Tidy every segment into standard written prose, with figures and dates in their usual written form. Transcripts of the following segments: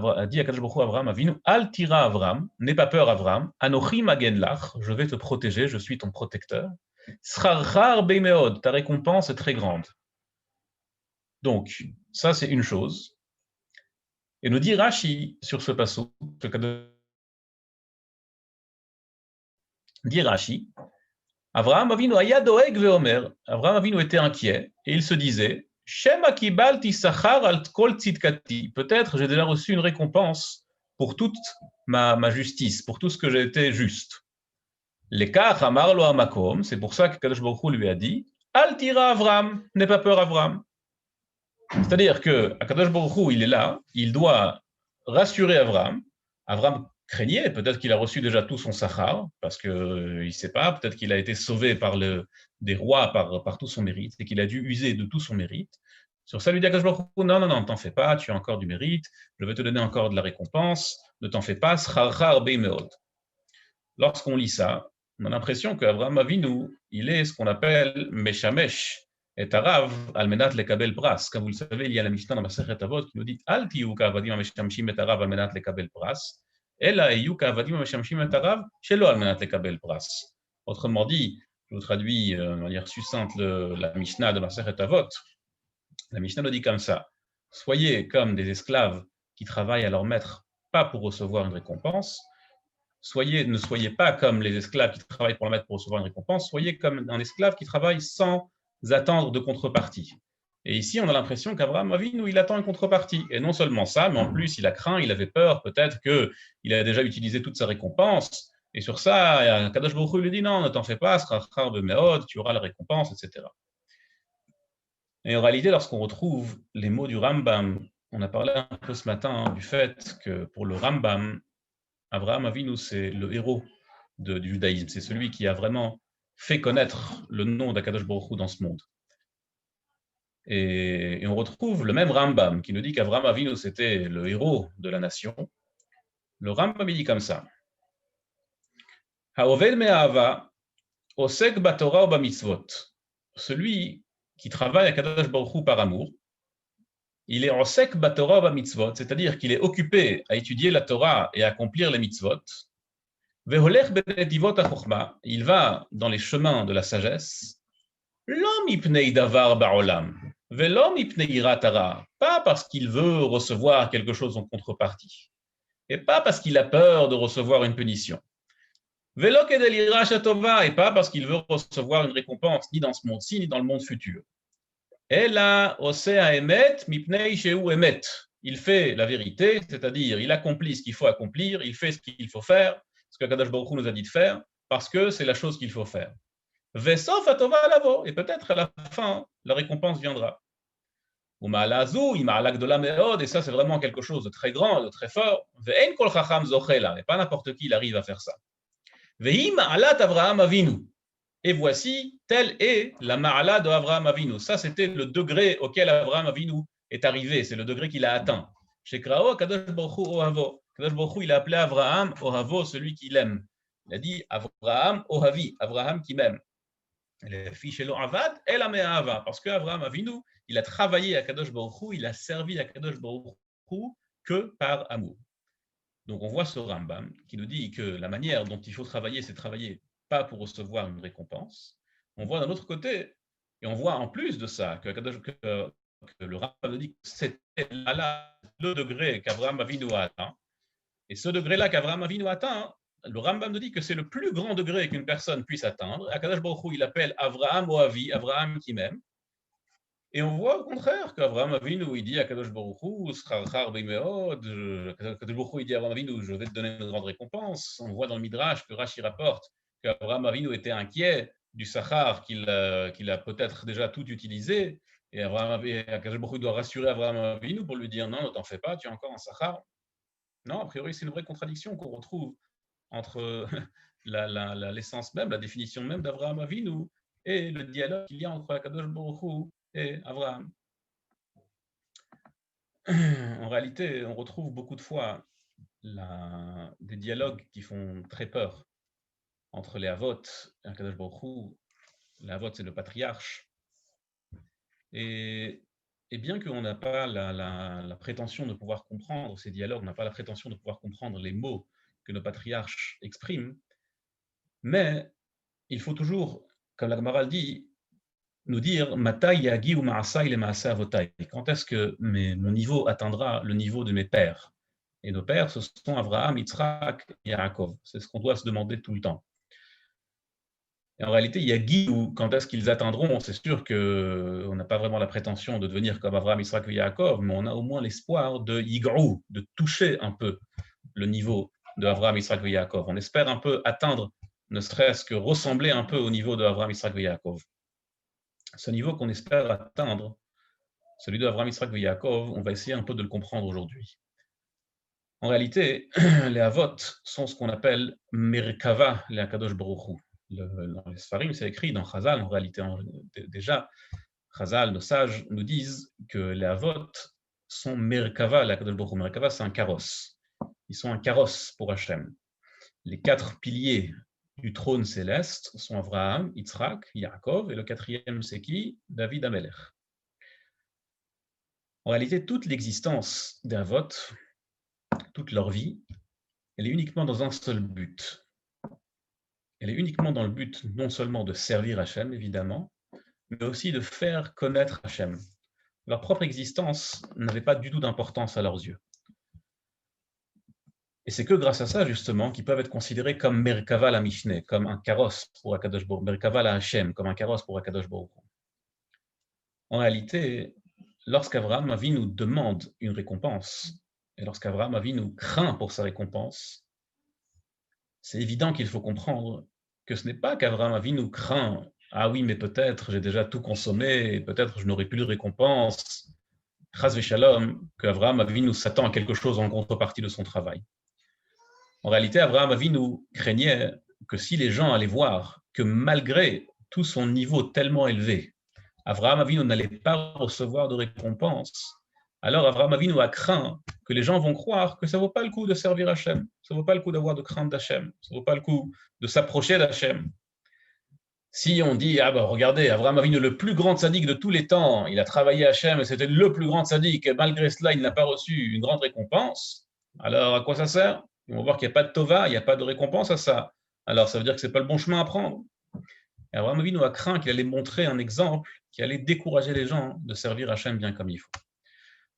a dit à Kadosh Baruch Hu Avraham Avinu, Al tira Avram, n'aie pas peur Avram, Anochi magen lach, je vais te protéger, je suis ton protecteur. Srarchar beimeod, ta récompense est très grande. Donc, ça c'est une chose. Et nous dit Rashi sur ce passage, dit Rashi, Avraham Avinu aya doeg veomer, Avraham Avinu était inquiet et il se disait, Shema kibalti sachar al kol tzidkati, peut-être j'ai déjà reçu une récompense pour toute ma justice, pour tout ce que j'ai été juste. Lekach amar lo hamakom, c'est pour ça que Kadosh Baruch Hu lui a dit, Al tira Avram, n'aie pas peur Avram. C'est-à-dire que Kadosh Baruch Hu, il est là, il doit rassurer Avram. Avram craignait, peut-être qu'il a reçu déjà tout son sachar, parce qu'il ne sait pas, peut-être qu'il a été sauvé par des rois par tout son mérite, et qu'il a dû user de tout son mérite. Sur ça, lui dit Akadosh Baruch Hu, non, ne t'en fais pas, tu as encore du mérite, je vais te donner encore de la récompense, ne t'en fais pas, srarchar beimeod. Lorsqu'on lit ça, on a l'impression qu'Avraham Avinu, il est ce qu'on appelle Meshamesh et Arav almenat lekabel pras. Comme vous le savez, il y a la Mishnah dans Masechet Avot qui nous dit Al tiyu ka'avadim hameshamshim et Arav almenat lekabel pras, ela hiyu ka'avadim hameshamshim et Arav shelo almenat lekabel pras. Autrement dit, je vous traduis de manière succincte la Mishnah de Masechet Avot. La Mishnah nous dit comme ça, soyez comme des esclaves qui travaillent à leur maître, pas pour recevoir une récompense. Ne soyez pas comme les esclaves qui travaillent pour le maître pour recevoir une récompense, soyez comme un esclave qui travaille sans attendre de contrepartie. Et ici, on a l'impression qu'Avraham Avinu, il attend une contrepartie. Et non seulement ça, mais en plus, il a craint, il avait peur, peut-être qu'il a déjà utilisé toute sa récompense. Et sur ça, Kadosh Baruch Hu lui dit non, ne t'en fais pas, srachar bemeod, tu auras la récompense, etc. Et en réalité, lorsqu'on retrouve les mots du Rambam, on a parlé un peu ce matin du fait que pour le Rambam, Avraham Avinu, c'est le héros du judaïsme. C'est celui qui a vraiment fait connaître le nom d'Akadosh Baruch Hu dans ce monde. Et on retrouve le même Rambam qui nous dit qu'Avraham Avinu, c'était le héros de la nation. Le Rambam, il dit comme ça. Ha'oved me'ahava, osek batorah ou bamitzvot. Celui qui travaille à Kadosh Baruch Hu par amour, il est osek batorah ou bamitzvot, c'est-à-dire qu'il est occupé à étudier la Torah et à accomplir les mitzvot. Il va dans les chemins de la sagesse, pas parce qu'il veut recevoir quelque chose en contrepartie, et pas parce qu'il a peur de recevoir une punition, et pas parce qu'il veut recevoir une récompense ni dans ce monde-ci, ni dans le monde futur. Il fait la vérité, c'est-à-dire il accomplit ce qu'il faut accomplir, il fait ce qu'il faut faire, ce que Kadosh Baruch Hu nous a dit de faire, parce que c'est la chose qu'il faut faire. Et peut-être à la fin, la récompense viendra. Et ça c'est vraiment quelque chose de très grand, de très fort. Et pas n'importe qui arrive à faire ça. Et voici, telle est la ma'ala de Avraham Avinu. Ça, c'était le degré auquel Avraham Avinu est arrivé. C'est le degré qu'il a atteint. Shekrao Kadosh Baruch Hu Ohavo. Kadosh Baruch Hu, il a appelé Avraham Ohavo, celui qu'il aime. Il a dit Avraham Ohavi, Avraham qui m'aime. Parce qu'Avraham Avinu, il a travaillé à Kadosh Baruch Hu, il a servi à Kadosh Baruch Hu que par amour. Donc on voit ce Rambam qui nous dit que la manière dont il faut travailler, c'est travailler pas pour recevoir une récompense. On voit d'un autre côté, et on voit en plus de ça, que le Rambam nous dit que c'était là le degré qu'Avraham Avinu a atteint. Et ce degré-là qu'Avraham Avinu a atteint, le Rambam nous dit que c'est le plus grand degré qu'une personne puisse atteindre. Akadosh Baruch Hu, il appelle Avraham Oavi, Avraham qui m'aime. Et on voit au contraire qu'Avraham Avinu, il dit à Kadosh Baruch Hu, Srarchar beimeod, Kadosh Baruch Hu, il dit à Avraham Avinu, je vais te donner une grande récompense. On voit dans le Midrash que Rashi rapporte qu'Avraham Avinu était inquiet du Sachar qu'il a peut-être déjà tout utilisé. Et Kadosh Baruch Hu doit rassurer Avraham Avinu pour lui dire non, ne t'en fais pas, tu as encore un Sachar. Non, a priori, c'est une vraie contradiction qu'on retrouve entre l'essence même, la définition même d'Avraham Avinu et le dialogue qu'il y a entre Kadosh Baruch Hu et Avraham. En réalité, on retrouve beaucoup de fois des dialogues qui font très peur entre les Avot et Kadosh Baruch Hu. Les Avot, c'est le patriarche. Et Et bien qu'on n'a pas la prétention de pouvoir comprendre ces dialogues, on n'a pas la prétention de pouvoir comprendre les mots que nos patriarches expriment, mais il faut toujours, comme la Gemara dit, nous dire Matai yagi ou maasai le maasai avotai. Quand est-ce que mon niveau atteindra le niveau de mes pères? Et nos pères, ce sont Abraham, Yitzhak et Yaakov. C'est ce qu'on doit se demander tout le temps. Et en réalité, yagi ou quand est-ce qu'ils atteindront, c'est sûr qu'on n'a pas vraiment la prétention de devenir comme Abraham, Yitzhak et Yaakov, mais on a au moins l'espoir de yigrou, de toucher un peu le niveau de Abraham, Yitzhak et Yaakov. On espère un peu atteindre, ne serait-ce que ressembler un peu au niveau de Abraham, Yitzhak et Yaakov. Ce niveau qu'on espère atteindre, celui de Abraham, Yitzhak et Yaakov, on va essayer un peu de le comprendre aujourd'hui. En réalité, les Avot sont ce qu'on appelle Merkava, les Akadosh Baruch Hu. Dans les Sfarim, c'est écrit dans Chazal, en réalité, déjà, Chazal, nos sages, nous disent que les Avot sont Merkava, les Akadosh Baruch Hu. Merkava, c'est un carrosse. Ils sont un carrosse pour Hachem. Les 4 piliers du trône céleste sont Abraham, Yitzhak, Yaakov, et le 4e, c'est qui? David Amelech. En réalité, toute l'existence des Avot, toute leur vie, elle est uniquement dans un seul but. Elle est uniquement dans le but non seulement de servir Hachem, évidemment, mais aussi de faire connaître Hachem. Leur propre existence n'avait pas du tout d'importance à leurs yeux. Et c'est que grâce à ça, justement, qu'ils peuvent être considérés comme Merkava la Mishneh, comme un carrosse pour Akadosh Baruch Hu, Merkava la Hachem, comme un carrosse pour Akadosh Baruch Hu. En réalité, lorsqu'Avraham Avinu demande une récompense, et lorsqu'Avraham Avinu craint pour sa récompense, c'est évident qu'il faut comprendre que ce n'est pas qu'Avraham Avinu craint « Ah oui, mais peut-être j'ai déjà tout consommé, peut-être je n'aurai plus de récompense ». Chas v'shalom, qu'Avraham Avinu s'attend à quelque chose en contrepartie de son travail. En réalité, Avraham Avinu craignait que si les gens allaient voir que malgré tout son niveau tellement élevé, Avraham Avinu n'allait pas recevoir de récompense, alors Avraham Avinu a craint que les gens vont croire que ça ne vaut pas le coup de servir Hachem, ça ne vaut pas le coup d'avoir de crainte d'Hachem, ça ne vaut pas le coup de s'approcher d'Hachem. Si on dit, ah ben regardez, Avraham Avinu, le plus grand tzaddik de tous les temps, il a travaillé Hachem et c'était le plus grand tzaddik, et malgré cela, il n'a pas reçu une grande récompense, alors à quoi ça sert? On va voir qu'il n'y a pas de tova, il n'y a pas de récompense à ça. Alors ça veut dire que ce n'est pas le bon chemin à prendre. Et Avraham Avinu a craint qu'il allait montrer un exemple qui allait décourager les gens de servir Hachem bien comme il faut.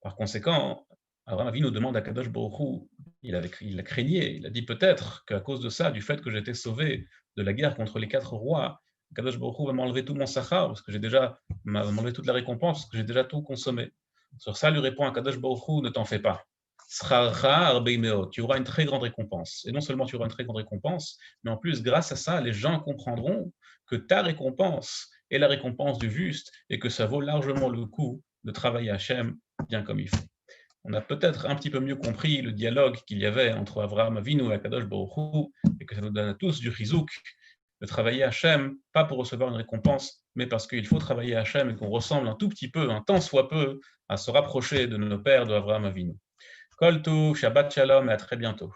Par conséquent, Avraham Avinu demande à Kadosh Baruch Hu, il a craigné, il a dit peut-être qu'à cause de ça, du fait que j'étais sauvé de la guerre contre les 4 rois, Kadosh Baruch Hu va m'enlever tout mon sachar, parce que j'ai déjà m'enlevé toute la récompense, parce que j'ai déjà tout consommé. Sur ça, lui répond à Kadosh Baruch Hu, ne t'en fais pas. Tu auras une très grande récompense. Et non seulement tu auras une très grande récompense, mais en plus, grâce à ça, les gens comprendront que ta récompense est la récompense du juste et que ça vaut largement le coup de travailler à Hachem bien comme il faut. On a peut-être un petit peu mieux compris le dialogue qu'il y avait entre Avraham Avinu et Akadosh Baruch Hu, et que ça nous donne à tous du chizouk de travailler à Hachem, pas pour recevoir une récompense, mais parce qu'il faut travailler à Hachem et qu'on ressemble un tout petit peu, un tant soit peu, à se rapprocher de nos pères de Avraham Avinu. Kol Tov, Shabbat Shalom et à très bientôt.